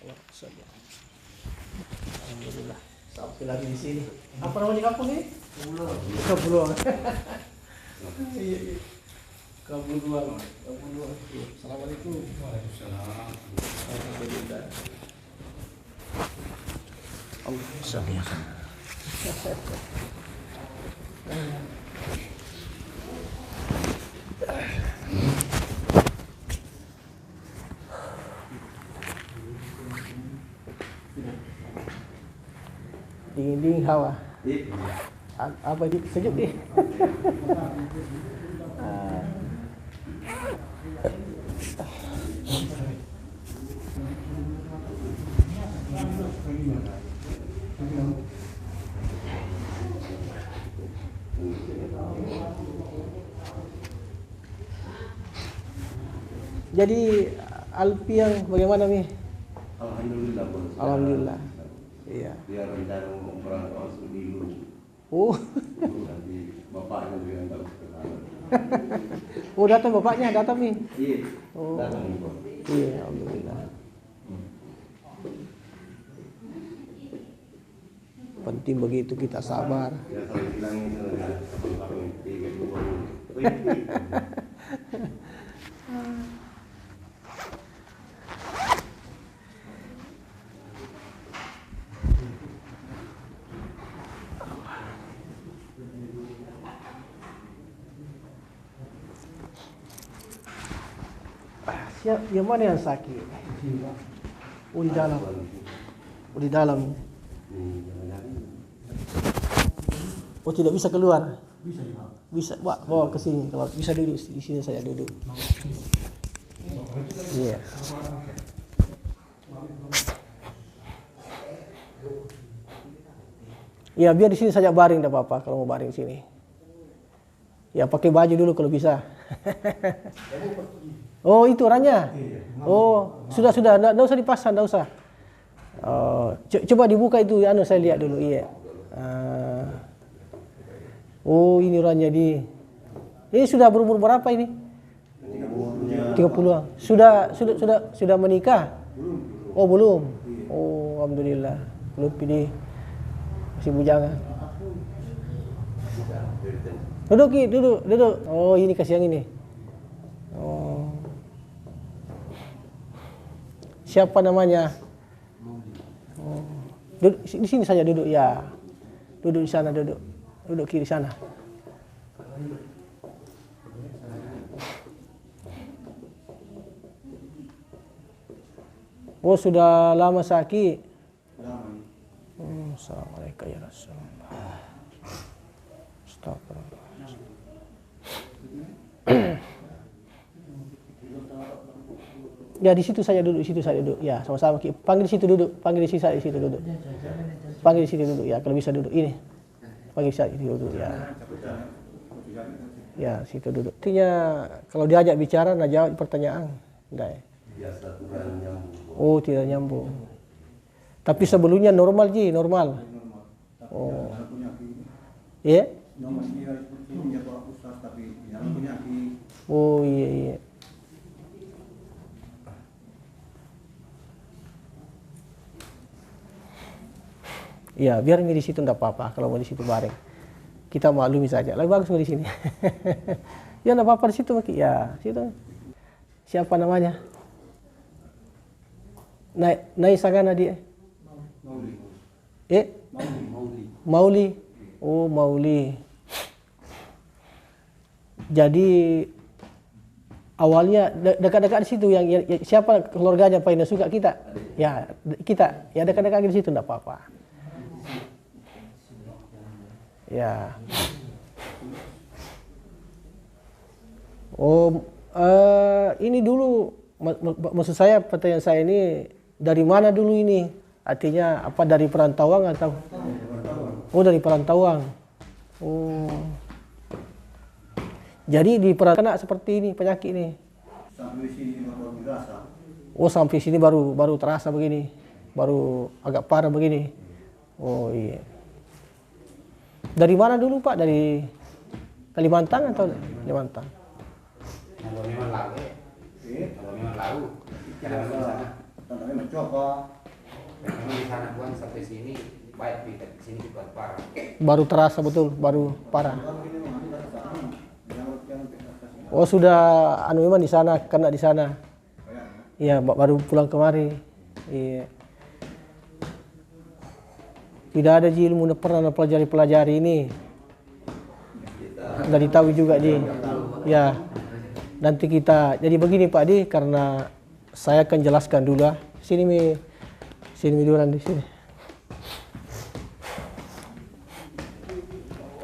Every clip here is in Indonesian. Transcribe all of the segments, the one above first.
Alhamdulillah. Sampai lagi di sini. Apa namanya kampung ini? Kabuluang. Iya, iya. Kabuluang. Assalamualaikum. Waalaikumsalam. Alhamdulillah. Dingin hawa. Apa ini sejuk nih? Jadi Alpi yang bagaimana nih? Alhamdulillah. Alhamdulillah. Iya. Dia rencana mau berangkat masuk dulu. Oh. Nanti bapaknya juga yang tahu kenalan. Oh, datang bapaknya, datang nih. Iya. Oh. Datang nih, Bang. Iya, alhamdulillah. Penting begitu kita sabar. Ya kalau bilangin kalau 3 2. Siap, yang mana yang sakit? Oh, di dalam. Oh, di dalam. Oh, tidak bisa keluar. Bisa, Pak, bawa ke sini. Kalau bisa duduk di sini saya duduk. Iya. Ya, biar di sini saja baring, tidak apa-apa kalau mau baring sini. Ya, pakai baju dulu kalau bisa. Oh, itu orangnya. Oh, sudah, enggak usah dipasang, enggak usah. Coba dibuka itu, saya lihat dulu, iya. Oh, ini orangnya di. Ini sudah berumur berapa ini? 30-an. Sudah menikah? Oh, belum. Oh, alhamdulillah. Belum pilih. Masih bujangan. Duduk, Ki, duduk. Oh, ini kasih yang ini. Oh. Siapa namanya? Oh. Duduk di sini saja duduk ya. Duduk di sana duduk. Duduk kiri sana. Oh, sudah lama sakit. Assalamualaikum ya Rasulullah. Astagfirullah. Ya, di situ saya duduk, Ya, sama-sama. Panggil di situ duduk. Panggil di situ duduk. Panggil di situ duduk ya, kalau bisa duduk ini. Panggil di situ duduk ya. Ya, situ duduk. Artinya kalau diajak bicara, nah jawab pertanyaan. Enggak ya? Oh, tidak nyambung. Tapi sebelumnya normal, Ji, normal. Oh. Iya? Oh, iya. Ya, biar ini di situ enggak apa-apa kalau mau di situ bareng. Kita maklumi saja. Lebih bagus di sini. Ya, enggak apa-apa di situ, Maki. Ya, situ. Siapa namanya? Nai Sagana dia. Mauli. Oh, Mauli. Jadi awalnya dekat-dekat di situ yang siapa keluarganya paling suka kita? Ya, kita. Ya, dekat-dekat di situ enggak apa-apa. Ya. Oh, ini dulu maksud saya pertanyaan saya ini dari mana dulu ini? Artinya apa, dari perantauan atau? Oh, dari perantauan. Oh. Jadi di perantauan seperti ini penyakit ini. Sampai sini baru dirasa. Oh, sampai sini baru terasa begini. Baru agak parah begini. Oh, iya. Dari mana dulu, Pak? Dari Kalimantan atau Kalimantan? Kalau memang laut. Contohnya mencoba. Memang di sana Tuhan sampai sini baik, di sini juga parah. Baru terasa betul, baru parah. Oh sudah anu memang di sana, kena di sana. Iya, baru pulang kemari. Iya. Tidak ada ji ilmu pernah pelajari ini. Nggak ditahu juga ji. Ya. Nanti kita. Jadi begini Pak Di, karena saya akan jelaskan dulu lah. Sini dulu di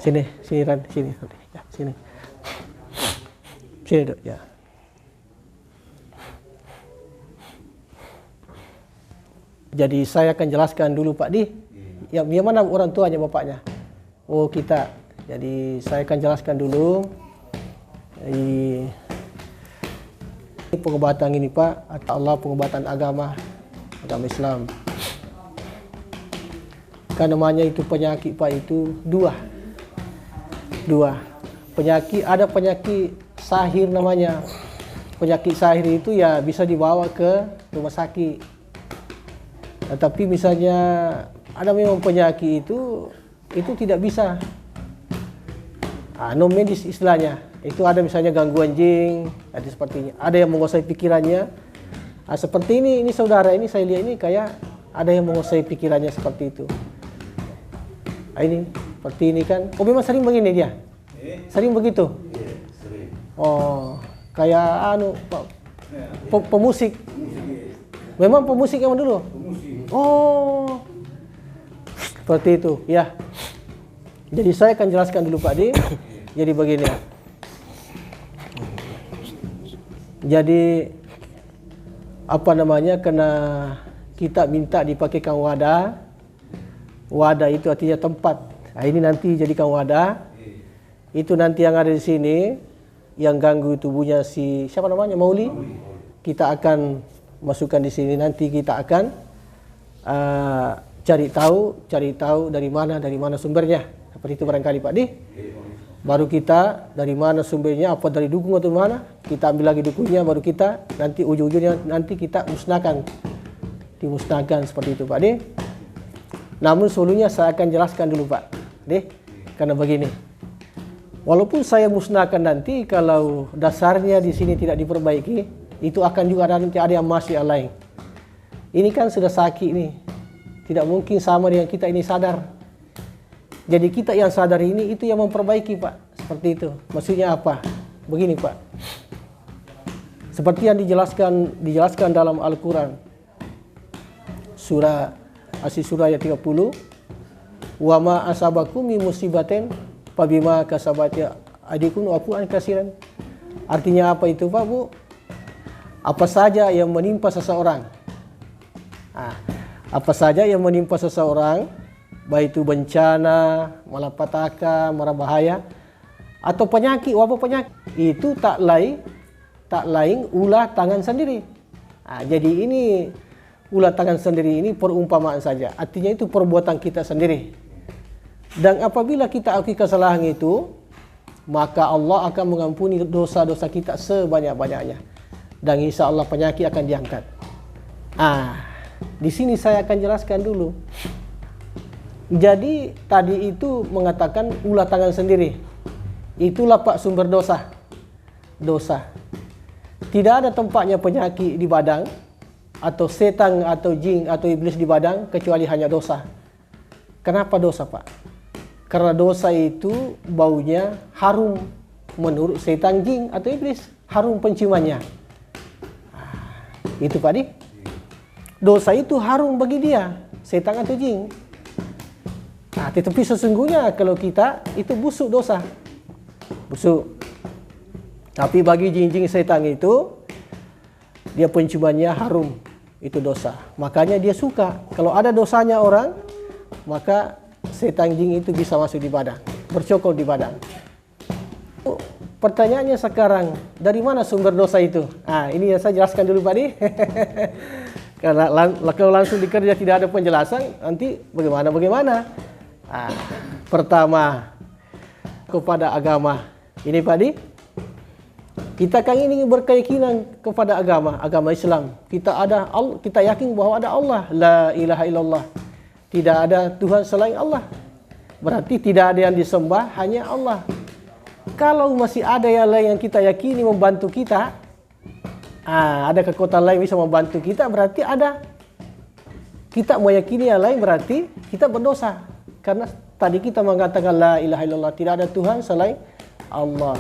sini. Sini Ran, sini. Ya, sini. Sini dok, ya. Jadi saya akan jelaskan dulu Pak Di. Ya, mana orang tuanya bapaknya? Oh kita. Jadi saya akan jelaskan dulu. Ini pengobatan ini Pak, atau Allah pengobatan agama Islam. Kan namanya itu penyakit Pak itu dua. Penyakit, ada penyakit sahir namanya. Penyakit sahir itu ya bisa dibawa ke rumah sakit. Tetapi misalnya ada memang penyakit itu tidak bisa. Non medis istilahnya. Itu ada misalnya gangguan jin, ada sepertinya. Ada yang menguasai pikirannya. Seperti ini saudara ini saya lihat ini kayak ada yang menguasai pikirannya seperti itu. Ini seperti ini kan. Oh memang sering begini dia. Sering begitu. Iya, sering. Oh kayak pemusik. Memang pemusik yang dulu. Oh seperti itu ya. Jadi saya akan jelaskan dulu Pak Di. Jadi begini. Jadi apa namanya, kena kita minta dipakaikan wadah. Wadah itu artinya tempat. Nah, ini nanti jadikan wadah. Itu nanti yang ada di sini yang ganggu tubuhnya si siapa namanya Mauli. Kita akan masukkan di sini, nanti kita akan cari tahu dari mana sumbernya. Seperti itu barangkali Pak Di. Baru kita dari mana sumbernya, apa dari dukun atau mana, kita ambil lagi dukunnya, baru kita nanti ujung-ujungnya nanti kita dimusnahkan seperti itu Pak Di. Namun sebelumnya saya akan jelaskan dulu Pak Di, karena begini. Walaupun saya musnahkan nanti, kalau dasarnya di sini tidak diperbaiki, itu akan juga nanti ada yang masih lain. Ini kan sudah sakit nih, tidak mungkin sama dengan kita ini sadar. Jadi kita yang sadar ini itu yang memperbaiki Pak, seperti itu. Maksudnya apa? Begini Pak. Seperti yang dijelaskan dalam Al-Quran, surah ayat 30, wa ma asabakum min musibatin fabima kasabat aydikum wa afu an katsiran. Artinya apa itu Pak Bu? Apa saja yang menimpa seseorang, apa saja yang menimpa seseorang, baik itu bencana, malapetaka, mara bahaya, atau penyakit, wabah penyakit, itu tak lain ulah tangan sendiri. Jadi ini ulah tangan sendiri ini perumpamaan saja. Artinya itu perbuatan kita sendiri. Dan apabila kita akui kesalahan itu, maka Allah akan mengampuni dosa-dosa kita sebanyak-banyaknya. Dan insya Allah penyakit akan diangkat. Di sini saya akan jelaskan dulu. Jadi tadi itu mengatakan ulah tangan sendiri. Itulah Pak sumber dosa. Tidak ada tempatnya penyakit di badan, atau setan atau jin atau iblis di badan, kecuali hanya dosa. Kenapa dosa Pak? Karena dosa itu baunya harum menurut setan, jin atau iblis. Harum penciumannya. Itu Pak Di. Dosa itu harum bagi dia, setan atau jin. Tetapi sesungguhnya kalau kita itu busuk dosa. Busuk. Tapi bagi jin-jin setan itu, dia penciumannya harum. Itu dosa. Makanya dia suka. Kalau ada dosanya orang, maka setan jin itu bisa masuk di badan. Bercokol di badan. Pertanyaannya sekarang, dari mana sumber dosa itu? Ini yang saya jelaskan dulu Pak Di. Karena kalau langsung dikerja tidak ada penjelasan, nanti bagaimana? Pertama, kepada agama. Ini Pak Di. Kita kan ini berkeyakinan kepada agama Islam. Kita yakin bahwa ada Allah, la ilaha illallah. Tidak ada Tuhan selain Allah. Berarti tidak ada yang disembah, hanya Allah. Kalau masih ada yang lain yang kita yakini membantu kita, ada kekuatan lain bisa membantu kita, berarti ada. Kita meyakini yang lain berarti kita berdosa. Karena tadi kita mengatakan la ilaha illallah, tidak ada Tuhan selain Allah.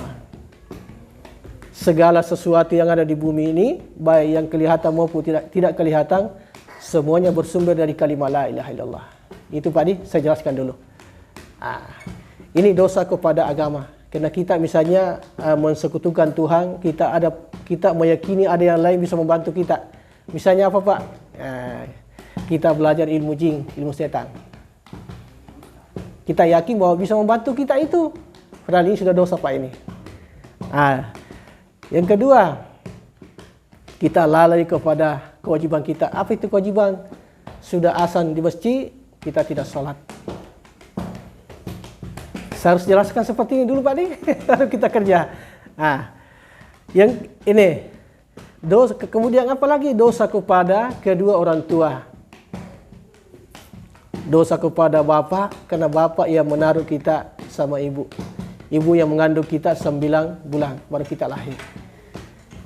Segala sesuatu yang ada di bumi ini, baik yang kelihatan maupun tidak kelihatan, semuanya bersumber dari kalimat la ilaha illallah. Itu Pak Di, saya jelaskan dulu. Ini dosa kepada agama. Karena kita misalnya mensekutukan Tuhan, kita meyakini ada yang lain bisa membantu kita. Misalnya apa Pak? Kita belajar ilmu jin, ilmu setan. Kita yakin bahwa bisa membantu kita itu. Padahal ini sudah dosa Pak ini. Yang kedua, kita lalai kepada kewajiban kita. Apa itu kewajiban? Sudah azan di masjid, kita tidak sholat. Saya harus jelaskan seperti ini dulu Pak Di, lalu kita kerja. Yang ini, kemudian apa lagi? Dosa kepada kedua orang tua. Dosa kepada bapak, karena bapak yang menaruh kita sama ibu. Ibu yang mengandung kita 9 bulan, baru kita lahir.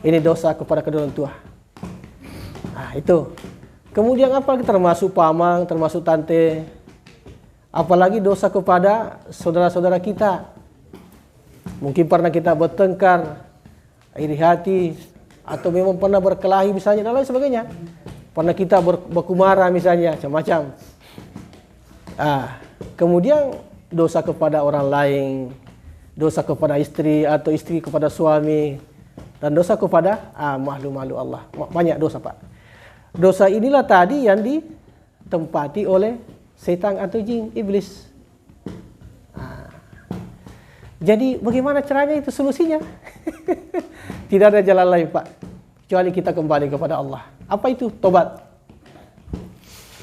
Ini dosa kepada kedua orang tua. Itu. Kemudian apa lagi? Termasuk paman, termasuk tante. Apalagi dosa kepada saudara-saudara kita. Mungkin pernah kita bertengkar, iri hati, atau memang pernah berkelahi misalnya, dan lain sebagainya. Pernah kita berkumara misalnya, macam-macam. Kemudian dosa kepada orang lain, dosa kepada istri atau istri kepada suami, dan dosa kepada makhluk-makhluk Allah. Banyak dosa Pak. Dosa inilah tadi yang ditempati oleh setan atau jin, iblis. Jadi bagaimana caranya itu solusinya? Tidak ada jalan lain Pak, kecuali kita kembali kepada Allah. Apa itu? Tobat.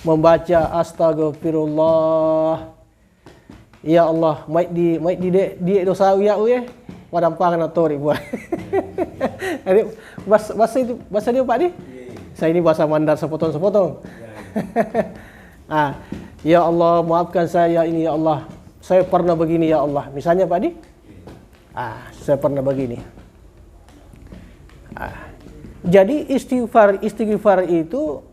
Membaca astagfirullah. Ya Allah, maik di dosa ya padampangan atau ribuan. Bahasa dia Pak Di? Saya ini bahasa Mandar sepotong-sepotong. Ya Allah, maafkan saya ini ya Allah. Saya pernah begini ya Allah. Misalnya Pak Di, saya pernah begini. Jadi istighfar itu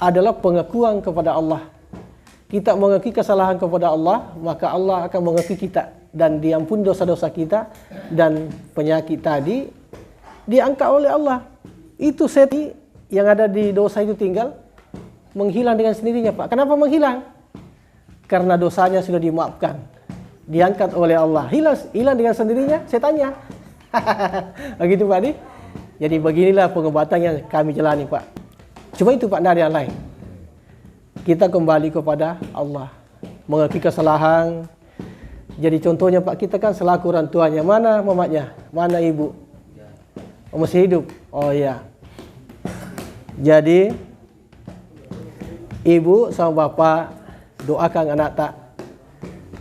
adalah pengakuan kepada Allah. Kita mengakui kesalahan kepada Allah, maka Allah akan mengakui kita dan diampuni dosa-dosa kita, dan penyakit tadi diangkat oleh Allah. Itu setan yang ada di dosa itu tinggal menghilang dengan sendirinya Pak. Kenapa menghilang? Karena dosanya sudah dimaafkan, diangkat oleh Allah. Hilang dengan sendirinya setannya. Begitu Pak Di. Jadi beginilah pengobatan yang kami jalani Pak. Cuma itu Pak, tidak ada yang lain. Kita kembali kepada Allah, mengakui kesalahan. Jadi contohnya Pak, kita kan selaku orang tuanya. Mana mamaknya? Mana ibu? Masih hidup? Oh iya. Jadi ibu sama bapak doakan anak tak.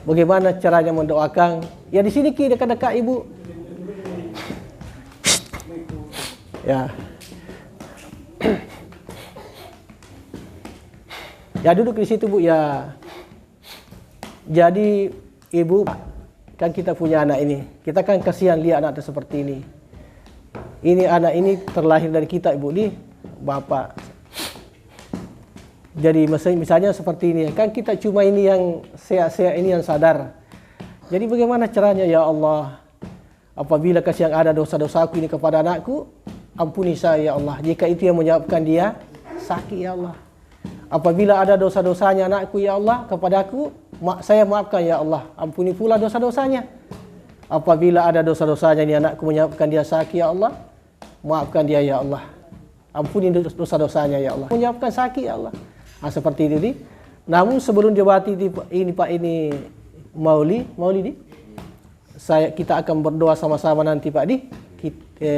Bagaimana caranya mendoakan? Ya di sini dekat-dekat ibu. Ya. Ya duduk di situ Bu ya. Jadi ibu, kan kita punya anak ini. Kita kan kasihan lihat anak seperti ini. Ini anak ini terlahir dari kita Ibu di bapak. Jadi misalnya seperti ini, kan kita cuma ini yang sehat-sehat ini yang sadar. Jadi bagaimana caranya ya Allah? Apabila kasihan ada dosa-dosaku ini kepada anakku, ampuni saya ya Allah. Jika itu yang menyebabkan dia sakit ya Allah. Apabila ada dosa-dosanya anakku ya Allah kepadaku, saya maafkan ya Allah. Ampuni pula dosa-dosanya. Apabila ada dosa-dosanya ini anakku menyebabkan dia sakit ya Allah, maafkan dia ya Allah. Ampuni dosa-dosanya ya Allah. Menyebabkan sakit ya Allah. Seperti itu di. Namun sebelum dibati ini Pak ini Maulidi, kita akan berdoa sama-sama nanti Pak Di.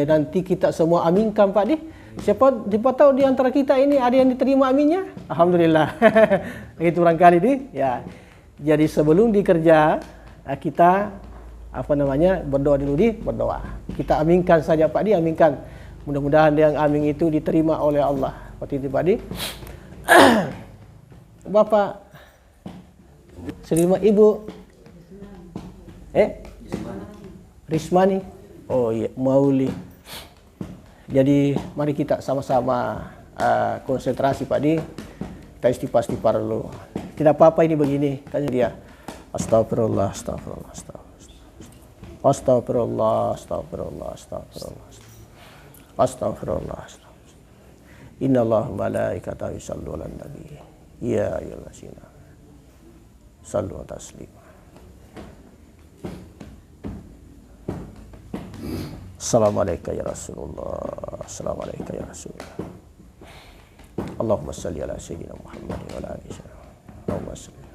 Nanti kita semua aminkan Pak Di. Siapa tahu di antara kita ini ada yang diterima aminnya. Alhamdulillah. Itu barangkali di. Ya. Jadi sebelum dikerja kita berdoa dulu berdoa. Kita aminkan saja Pak Di, aminkan. Mudah-mudahan yang amin itu diterima oleh Allah. Seperti itu Pak Di. Bapak terima Ibu Rismani. Oh iya, Mauli. Jadi mari kita sama-sama konsentrasi Pak Di. Kita istighfar dulu. Tidak apa-apa ini begini, tanya dia. Astagfirullah, astagfirullah, astagfirullah. Astagfirullah, astagfirullah, astagfirullah. Astagfirullah, astagfirullah. Innallaha wa malaikatahu yusholluna 'alan nabi. Ya ayyuhallazina shallu taslima. Assalamualaikum ya Rasulullah. Assalamualaikum ya Rasulullah. Allahumma salli ala sayyidina Muhammad wa ala alihi Allahumma salli.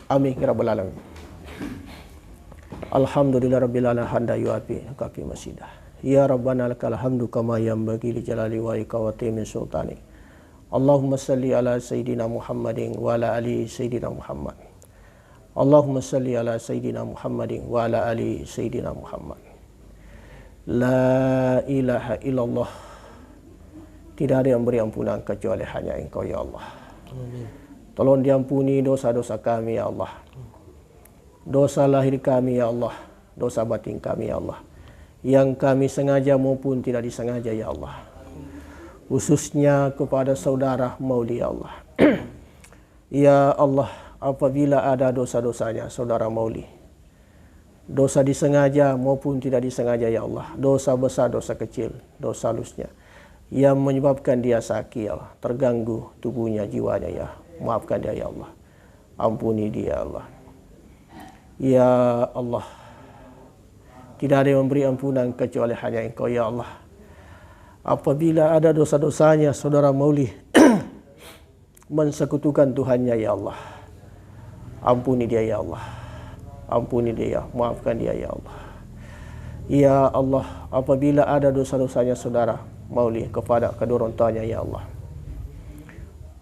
Amin ya rabbal alamin. Alhamdulillah rabbil alamin hamda yuafi kafi masidah. Ya rabbana lakal hamdu kama yanbaghi li jalali wajhika wa min sultani. Allahumma salli ala sayyidina Muhammadin wa ala ali sayyidina Muhammad. Allahumma salli ala sayyidina Muhammadin wa ala ali sayyidina Muhammad. La ilaha illallah. Tidak ada yang beri ampunan kecuali hanya Engkau ya Allah. Amin. Tolong diampuni dosa-dosa kami ya Allah. Dosa lahir kami ya Allah. Dosa batin kami ya Allah. Yang kami sengaja maupun tidak disengaja ya Allah. Khususnya kepada saudara Mauli ya Allah. Ya Allah, apabila ada dosa-dosanya saudara Mauli, dosa disengaja maupun tidak disengaja ya Allah, dosa besar, dosa kecil, dosa halusnya yang menyebabkan dia sakit ya Allah, terganggu tubuhnya, jiwanya ya, maafkan dia ya Allah, ampuni dia ya Allah. Ya Allah, tidak ada yang memberi ampunan kecuali hanya Engkau ya Allah. Apabila ada dosa-dosanya saudara Mauli mensekutukan Tuhannya ya Allah, ampuni dia ya Allah, ampuni dia ya, maafkan dia ya Allah. Ya Allah, apabila ada dosa-dosanya saudara Mauli kepada kedua orang tuanya ya Allah,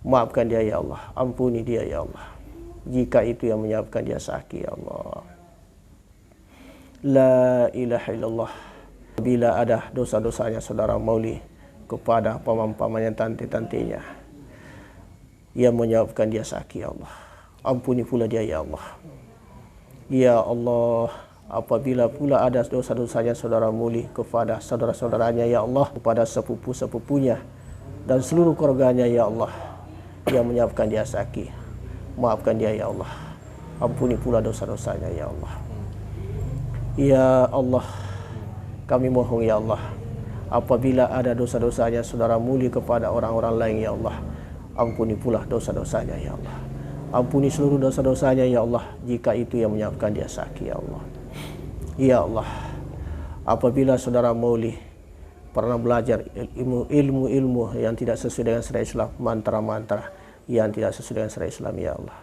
maafkan dia ya Allah, ampuni dia ya Allah, jika itu yang menyebabkan dia sakit ya Allah. La ilaha illallah. Bila ada dosa-dosanya saudara Mauli kepada paman-pamannya, tante-tantenya yang menyebabkan dia sakit ya Allah, ampuni pula dia ya Allah. Ya Allah, apabila pula ada dosa-dosanya saudara Mauli kepada saudara-saudaranya ya Allah, kepada sepupu-sepupunya dan seluruh keluarganya ya Allah yang menyebabkan dia sakit, maafkan dia ya Allah, ampuni pula dosa-dosanya ya Allah. Ya Allah, kami mohon ya Allah, apabila ada dosa-dosanya saudara Mauli kepada orang-orang lain ya Allah, ampuni pula dosa-dosanya ya Allah, ampuni seluruh dosa-dosanya ya Allah, jika itu yang menyebabkan dia sakit ya Allah. Ya Allah, apabila saudara Mauli pernah belajar ilmu-ilmu yang tidak sesuai dengan syariat Islam, mantra-mantra yang tidak sesuai dengan syariat Islam ya Allah,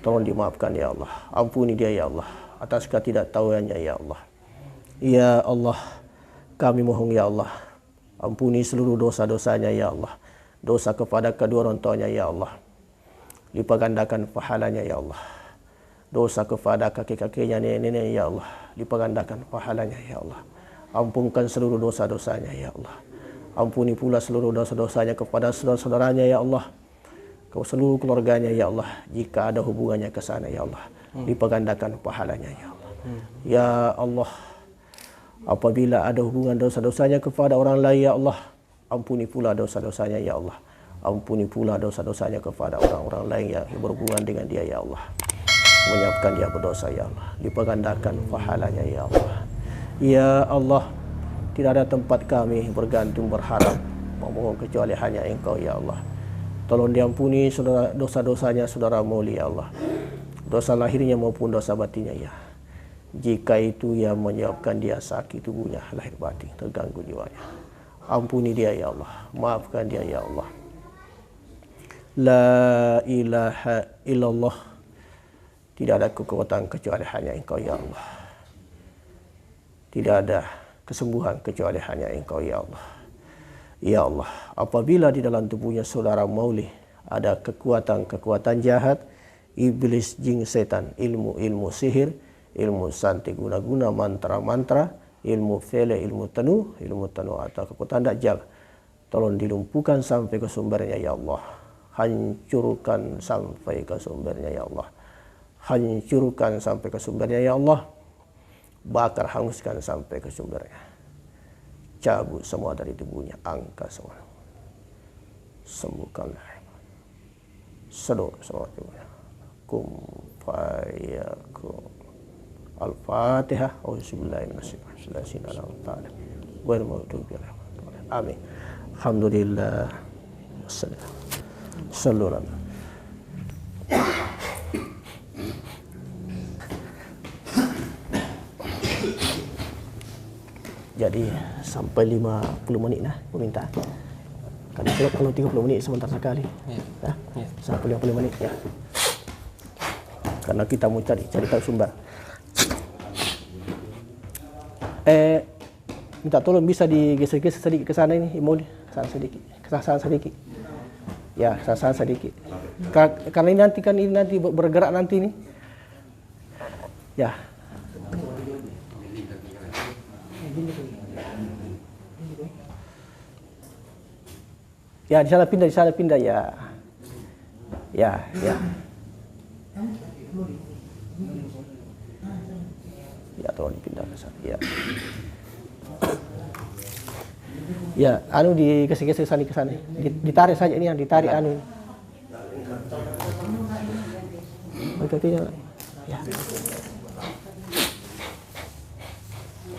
tolong dimaafkan ya Allah, ampuni dia ya Allah atas ketidaktahuannya ya Allah. Ya Allah, kami mohon ya Allah, ampuni seluruh dosa-dosanya ya Allah, dosa kepada kedua orang tuanya ya Allah, lipat gandakan pahalanya ya Allah, dosa kepada kakek-kakeknya, nenek-nenek ya Allah, lipat gandakan pahalanya ya Allah, ampunkan seluruh dosa-dosanya ya Allah, ampuni pula seluruh dosa-dosanya kepada saudara-saudaranya ya Allah, ke seluruh keluarganya ya Allah, jika ada hubungannya ke sana ya Allah, lipat gandakan pahalanya ya Allah. Ya Allah, apabila ada hubungan dosa-dosanya kepada orang lain ya Allah, ampuni pula dosa-dosanya ya Allah, ampuni pula dosa-dosanya kepada orang-orang lain yang berhubungan dengan dia ya Allah, menyiapkan dia berdosa ya Allah, lipat gandakan pahalanya ya Allah. Ya Allah, tidak ada tempat kami bergantung berharap memohon kecuali hanya Engkau ya Allah. Tolong diampuni dosa-dosanya saudara Mauli ya Allah, dosa lahirnya maupun dosa batinnya ya, jika itu yang menyebabkan dia sakit tubuhnya, lahir batin, terganggu jiwanya, ampuni dia ya Allah, maafkan dia ya Allah. La ilaha illallah. Tidak ada kekuatan kecuali hanya Engkau ya Allah. Tidak ada kesembuhan kecuali hanya Engkau ya Allah. Ya Allah, apabila di dalam tubuhnya saudara Mauli ada kekuatan-kekuatan jahat iblis, jin, setan, ilmu sihir, ilmu santi guna-guna, mantra-mantra, ilmu fele, ilmu tanu atau kekuatan dajjal. Tolong dilumpuhkan sampai ke sumbernya ya Allah. Hancurkan sampai ke sumbernya ya Allah. Hancurkan sampai ke sumbernya ya Allah. Bakar, hanguskan sampai ke sumbernya. Cabut semua dari tubuhnya, angkat semua. Sembuhkanlah. Sedot semua tubuhnya. Kum fayakun. Al-Fatihah. Auzubillahi minasyaitonir rajim. Wa maghdubi alaihim. Amin. Alhamdulillah. Sallallahu alaihi. Jadi sampai 50 menit lah meminta. Kalau 30 menit sebentar sekali. Ya. Sampai 50 menit ya. Karena kita mau cari tahu sumber. Minta tolong bisa digeser-geser sedikit ke sana ini, Imul. Kesana sedikit. Ya, kesana sedikit. Karena ini nanti bergerak nanti nih. Ya. Ya, di sana pindah ya. Ya. Ya, tolong dipindah ke sana. Ya. Ya, anu dikasih-kasih ke sana. Ditarik saja ini yang ditarik anu. Betul tidak?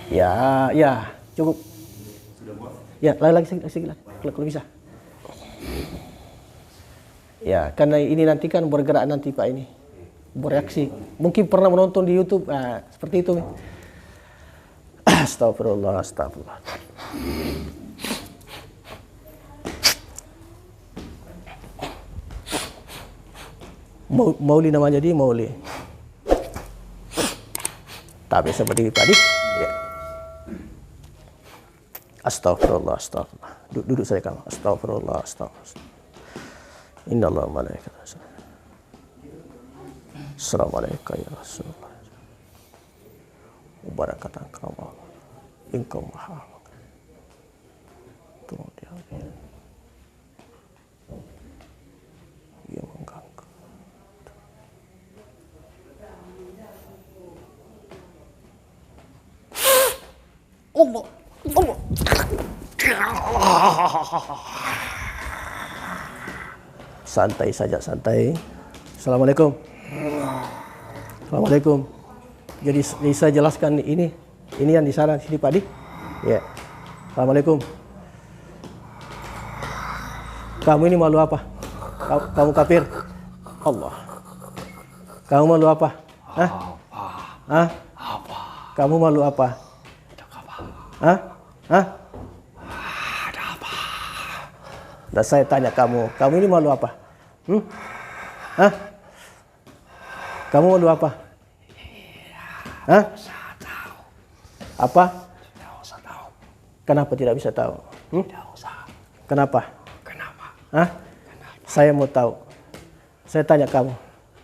Ya. Ya, cukup. Ya, lagi sedikit lagi. Kalau bisa. Ya, karena ini nanti kan bergerak nanti Pak ini. Bereaksi. Mungkin pernah menonton di YouTube. Nah, seperti itu. Astagfirullah. Mauli namanya dia, Mauli. Tapi seperti tadi. Ya. Astagfirullah. Duduk saya kamu. Astagfirullah. Innallahu malaikatahu. Assalamualaikum ya Rasulullah. Barakatan kamu. Engkau maha. Tolong dia. Ia mengganggu. Allah. Santai saja, santai. Assalamualaikum. Jadi saya jelaskan ini yang di sana sini Pak Di. Ya. Assalamualaikum. Kamu ini malu apa? Kamu kafir? Allah. Kamu malu apa? Hah? Apa? Kamu malu apa? Hah? Ada apa? Dan saya tanya kamu ini malu apa? Hah? Kamu malu apa? Hah? Saya tahu. Apa? Tidak usah tahu. Kenapa tidak bisa tahu? Tidak usah. Kenapa? Kenapa? Saya mau tahu. Saya tanya kamu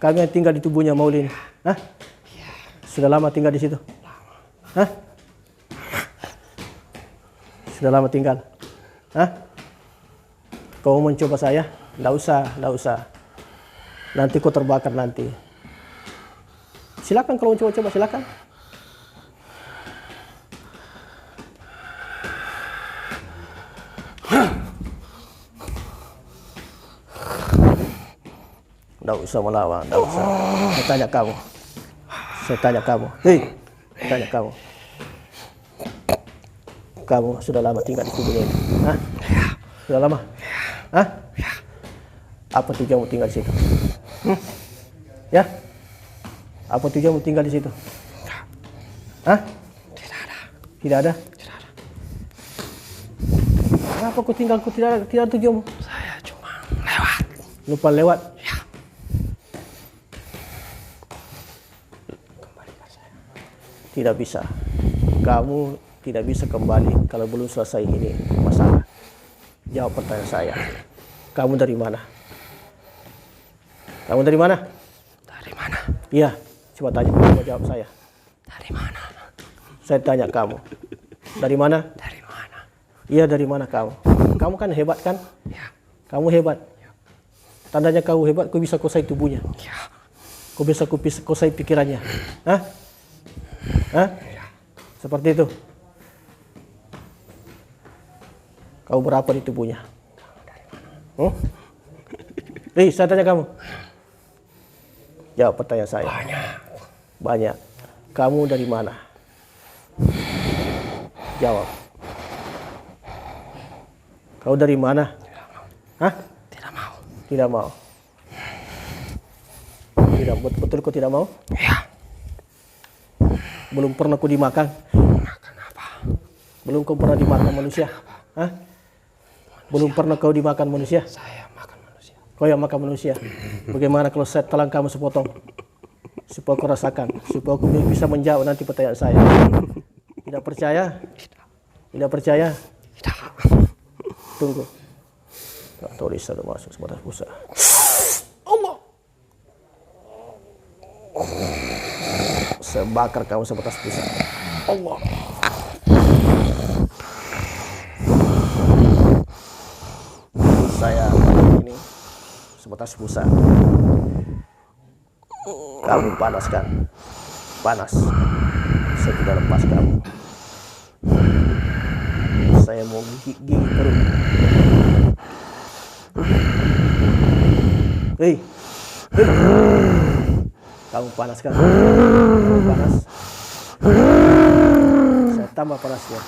yang tinggal di tubuhnya Maulin. Hah? Sudah lama tinggal di situ? Hah? Sudah lama tinggal? Hah? Kau mencoba saya? Tidak usah. Nanti kau terbakar nanti. Silakan kalau mau coba-coba, silakan. Tidak usah melawan, tidak usah. Saya tanya kamu. Hei, saya tanya kamu. Kamu sudah lama tinggal di tubuhnya ini? Hah? Sudah lama? Hah? Apa tujuanmu tinggal di situ? Ya? Apa tujuanmu tinggal di situ? Hah? Tidak ada. Kenapa kau tinggal? Kau tidak ada tujuanmu? Saya cuma lewat. Lupa lewat. Ya. Kembalikan saya. Tidak bisa. Kamu tidak bisa kembali kalau belum selesai ini masalah. Jawab pertanyaan saya. Kamu dari mana? Iya, coba tanya, coba jawab saya. Dari mana? Saya tanya kamu. Dari mana? Dari mana? Iya, dari mana kamu? Kamu kan hebat kan? Ya. Kamu hebat. Tandanya kamu hebat, kau bisa kuasai tubuhnya. Ya. Kau bisa kuasai pikirannya. Hah? Hah? Ya. Seperti itu. Kau berapa di tubuhnya? Saya tanya kamu. Jawab pertanyaan saya. Banyak. Banyak. Kamu dari mana? Jawab. Kau dari mana? Hah? Tidak mau. Tidak mau. Tidak, betul kau tidak mau? Ya. Belum pernah kau dimakan? Makan apa? Belum kau pernah dimakan manusia? Hah? Belum pernah kau dimakan manusia? Saya makan manusia. Kau yang makan manusia. Bagaimana kalau saya telan kamu sepotong? Supaya kau rasakan. Supaya kau bisa menjawab nanti pertanyaan saya. Tidak percaya? Tidak percaya? Tidak. Tunggu. Tak tahu Lisa sudah masuk sebatas busa. Allah. Saya bakar kamu sebatas busa. Allah. Saya ini sebatas busa. Kamu panas kan? Panas. Saya tidak lepas kamu. Saya mau gigi perut. Hei. Kamu panas kan? Kamu panas. Saya tambah panasnya.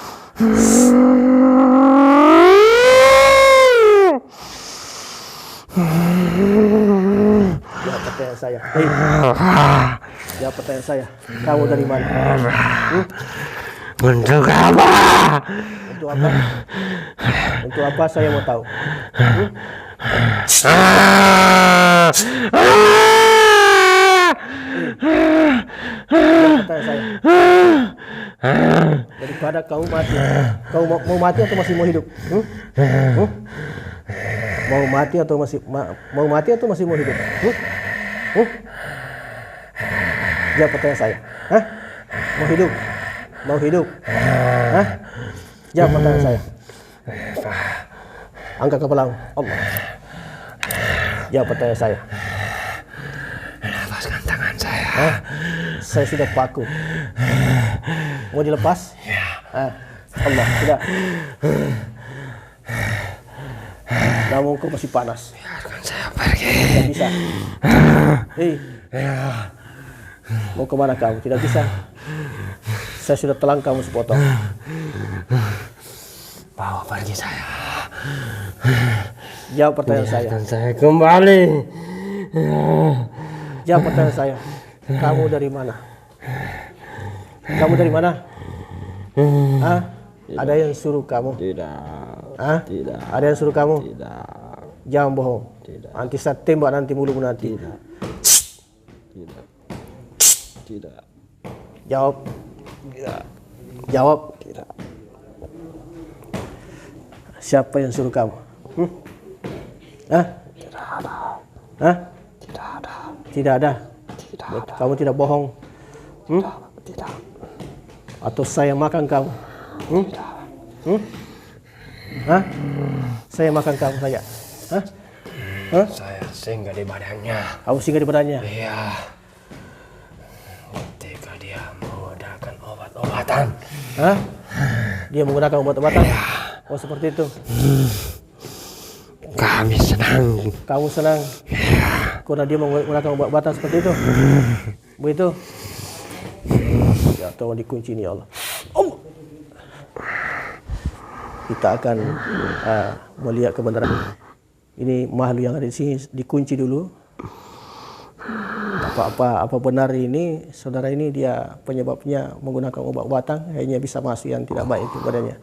Jawab pertanyaan saya. Hei. Jawab pertanyaan saya. Kamu dari mana? Untuk apa? Untuk apa? Untuk apa saya mau tahu? Jawab pertanyaan saya. Daripada kau mati, kau mau mati atau masih mau hidup? Mau mati atau masih mau hidup? Jawab pertanyaan saya. Hah? Mau hidup? Mau hidup? Hah? Jawab pertanyaan saya. Angkat kepalamu. Allah. Jawab pertanyaan saya. Lepaskan tangan saya. Hah? Saya sudah paku. Mau dilepas? Ya. Allah, tidak. Namun kau masih panas. Biarkan saya pergi. Tidak bisa. Hei. Ya. Mau kemana kamu? Tidak bisa. Saya sudah telan kamu sepotong. Bawa pergi saya. Jawab pertanyaan saya. Biarkan saya kembali. Jawab pertanyaan saya. Kamu dari mana? Kamu dari mana? Hah? Ada yang suruh kamu? Tidak. Hah? Tidak. Ada yang suruh kamu? Tidak. Jangan bohong. Tidak. Nanti saya tembak nanti mulutmu nanti. Tidak. Tidak. Tidak. Jawab. Tidak. Jawab. Tidak. Siapa yang suruh kamu? Hah? Tidak ada. Hah? Tidak ada. Tidak ada. Tidak ada. Kamu tidak bohong. Tidak. Atau saya makan kamu? Tidak. Hah? Saya makan kamu saja. Hah? Hah? Saya singgah di badannya. Kamu singgah di badannya? Iya. Ketika dia menggunakan obat-obatan. Hah? Dia menggunakan obat-obatan? Oh, seperti itu. Kami senang. Kamu senang? Karena dia menggunakan obat-obatan seperti itu? Begitu? Ya, tolong dikunci ini, ya Allah. Kita akan melihat kebenaran. Ini makhluk yang ada di sini dikunci dulu. Apa benar ini saudara ini dia penyebabnya menggunakan obat-obatan, akhirnya bisa masuk yang tidak baik itu badannya.